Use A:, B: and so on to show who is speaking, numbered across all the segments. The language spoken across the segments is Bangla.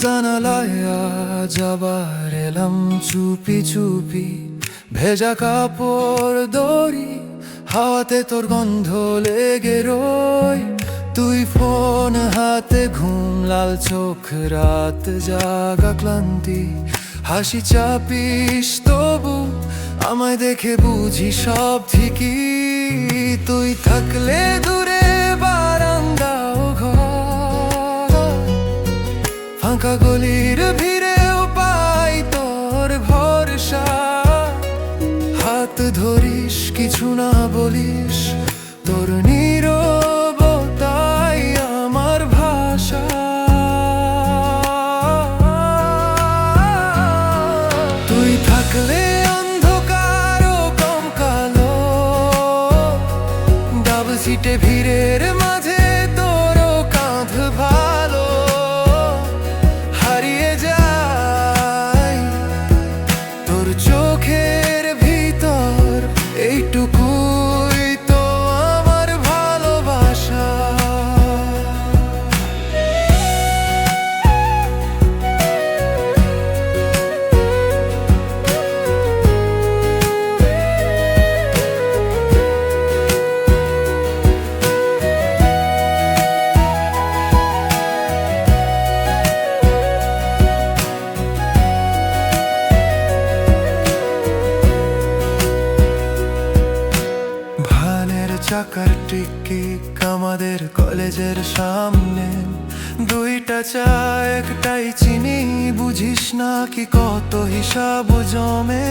A: জানালায় আজ আবার এলাম চুপি চুপি, ভেজা কাপড় দড়ি হাওয়াতে তোর গন্ধ লেগে রই। তুই ফোন হাতে, ঘুম লাল চোখ, রাত জাগা ক্লান্তি, হাসি চাপিস তবু আমায় দেখে বুঝি সব ঠিকই। তুই থাকলে দূরে বারান্দা ও ঘর, ফাঁকা গলির ভিড়েও পাই তোর ভরসা। হাত ধরিস, কিছু না বলিস, তোর নীরবতাই আমার ভাষা। তুই থাকলে অন্ধকার ও কম কালো, ডাবল সিটে ভিড়ের মাঝে তোরও কাঁধ ভালো। হারিয়ে যাই তোর চোখের ভিতর, এইটুকুই তো আমার ভালোবাসা। চাকার টিকিট আমাদের কলেজের সামনে, দুইটা চা একটাই চিনি, বুঝিস না কি কত হিসাব জমে।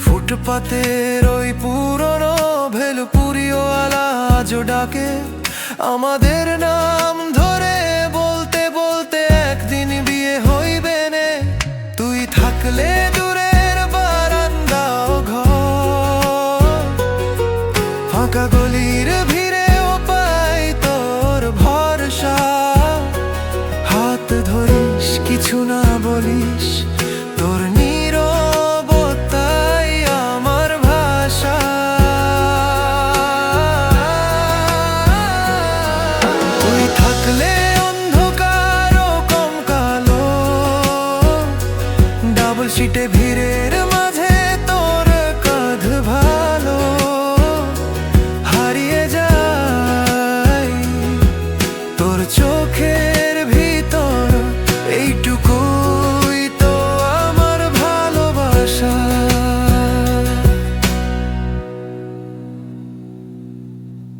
A: ফুটপাতের ওই পুরনো ভেলপুরিওয়ালা আজও ডাকে আমাদের নাম ধরে, বলতে বলতে একদিন বিয়ে হইবে নে। তুই থাকলে দূরের বারান্দা ও ঘর, ফাঁকা গলির ভিড়েও পাই তোর ভরসা। হাত ধরিস, কিছু না বলিস, তোর নীরবতাই আমার ভাষা। তুই থাকলে অন্ধকার ও কম কালো, ডাবল সিটে ভিড়ে